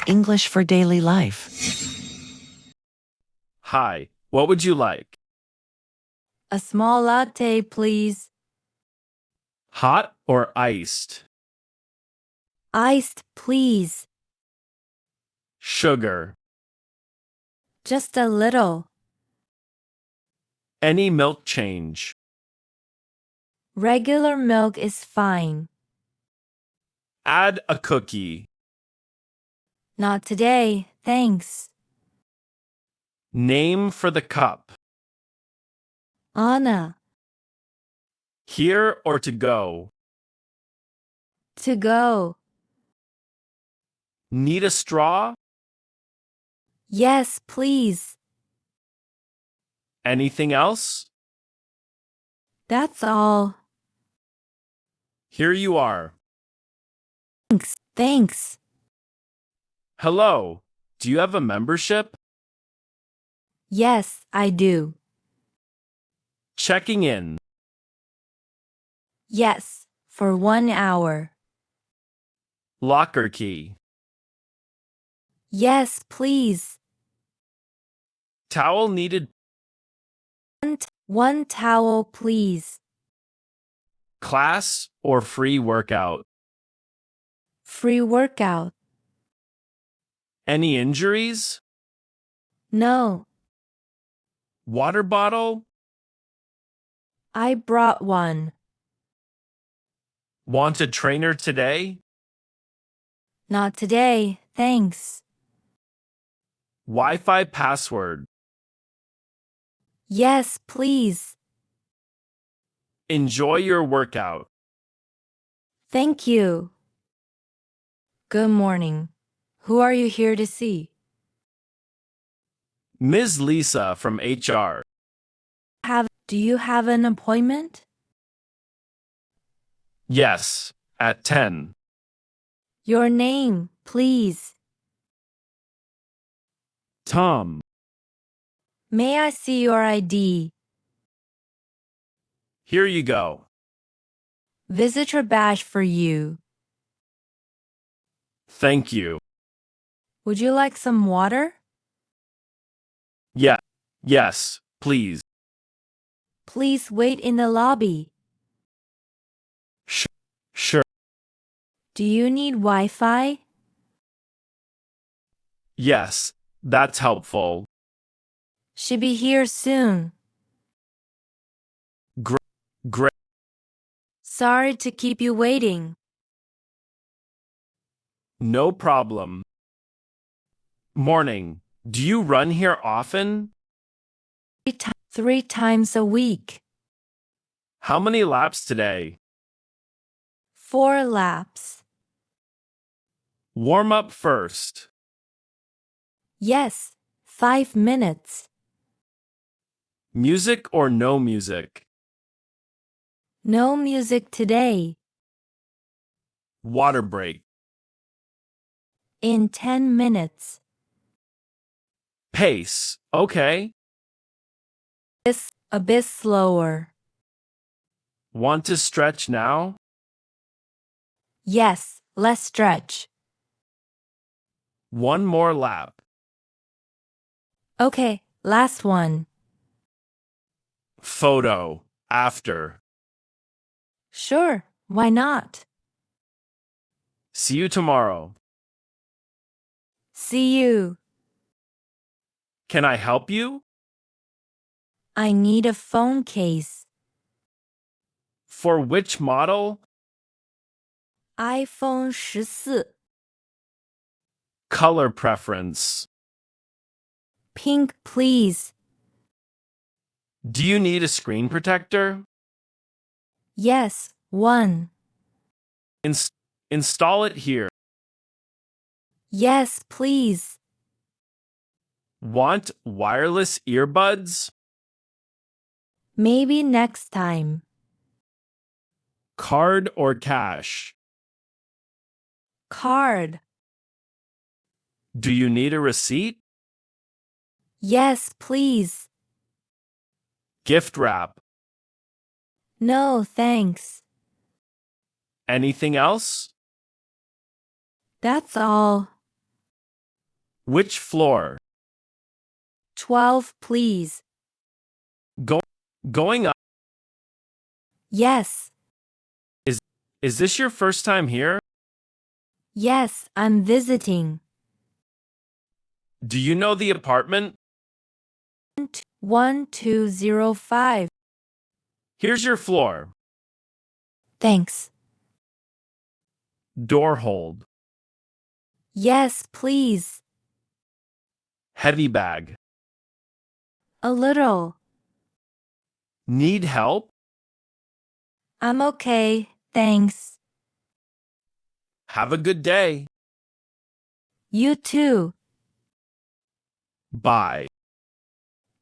English for daily life. Hi, what would you like? A small latte, please. Hot or iced? Iced, please. Sugar. Just a little. Any milk change? Regular milk is fine. Add a cookie. Not today, thanks. Name for the cup. Anna. Here or to go? To go. Need a straw? Yes, please. Anything else? That's all. Here you are. Thanks. Hello, do you have a membership? Yes, I do. Checking in. Yes, for 1 hour. Locker key. Yes, please. Towel needed. One towel, please. Class or free workout? Free workout. Any injuries? No, Water bottle? I brought one. Want a trainer today? Not today, thanks. Wi-Fi password. Yes, please. Enjoy your workout. Thank you. Good morning. Who are you here to see? Ms. Lisa from HR. Do you have an appointment? Yes, at 10. Your name, please. Tom. May I see your ID? Here you go. Visitor badge for you. Thank you. Would you like some water? Yeah. Yes, please. Please wait in the lobby. Sure. Do you need Wi-Fi? Yes, that's helpful. Should be here soon. Great. Sorry to keep you waiting. No problem. Morning. Do you run here often? 3 times a week. How many laps today? 4 laps. Warm up first. Yes, 5 minutes. Music or no music? No music today. Water break. In 10 minutes. Pace. Okay. A bit slower. Want to stretch now? Yes, let's stretch. One more lap. Okay, last one. Photo. After. Sure, why not? See you tomorrow. See you. Can I help you? I need a phone case. For which model? iPhone 14. Color preference. Pink, please. Do you need a screen protector? Yes, one. Install it here. Yes, please. Want wireless earbuds? Maybe next time. Card or cash? Card. Do you need a receipt? Yes, please. Gift wrap. No, thanks. Anything else? That's all. Which floor? 12, please. Going up. Yes. Is this your first time here? Yes, I'm visiting. Do you know the apartment? 1205. Here's your floor. Thanks. Door hold. Yes, please. Heavy bag. A little. Need help? I'm okay, thanks. Have a good day. You too. Bye.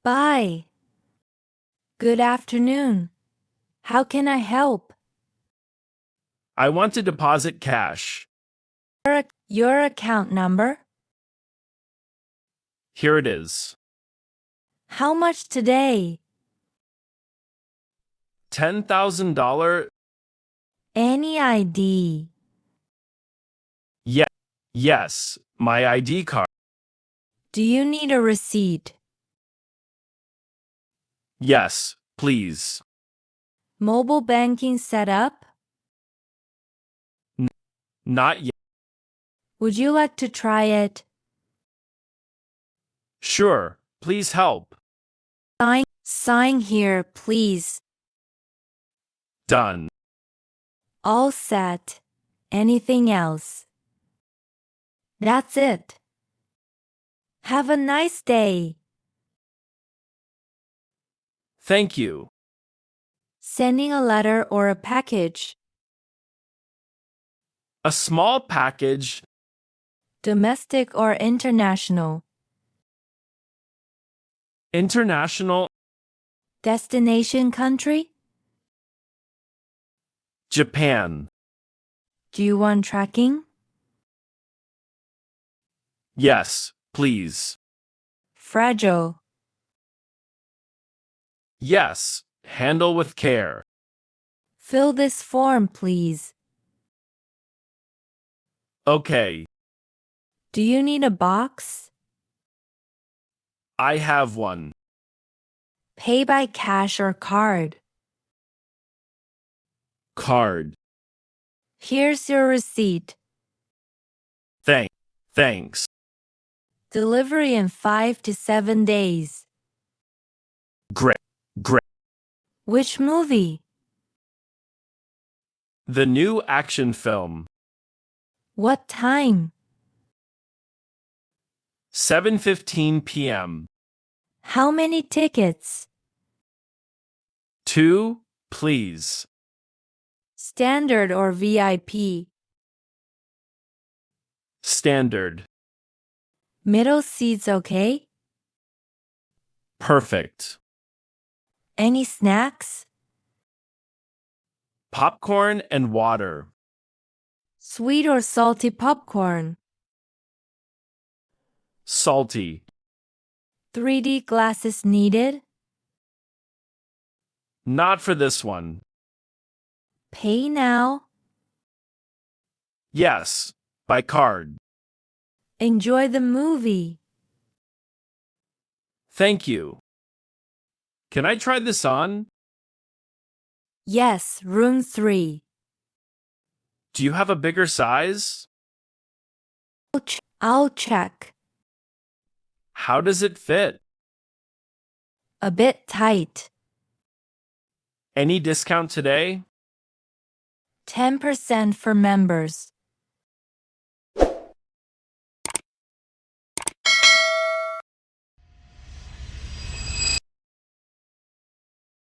Bye. Good afternoon. How can I help? I want to deposit cash. Your account number? Here it is. How much today? $10,000? Any ID? Yes, my ID card. Do you need a receipt? Yes, please. Mobile banking set up? Not yet. Would you like to try it? Sure, please help. Sign here, please. Done. All set. Anything else? That's it. Have a nice day. Thank you. Sending a letter or a package. A small package. Domestic or international. International. Destination country? Japan. Do you want tracking? Yes, please. Fragile. Yes, handle with care. Fill this form, please. Okay, Do you need a box? I have one. Pay by cash or card. Card. Here's your receipt. Thanks. Delivery in 5 to 7 days. Great. Which movie? The new action film. What time? 7:15 p.m. How many tickets? 2, please. Standard or VIP? Standard. Middle seats okay? Perfect. Any snacks? Popcorn and water. Sweet or salty popcorn? Salty. 3D glasses needed? Not for this one. Pay now. Yes, by card. Enjoy the movie. Thank you. Can I try this on? Yes, room 3. Do you have a bigger size? I'll check. How does it fit? A bit tight. Any discount today? 10% for members.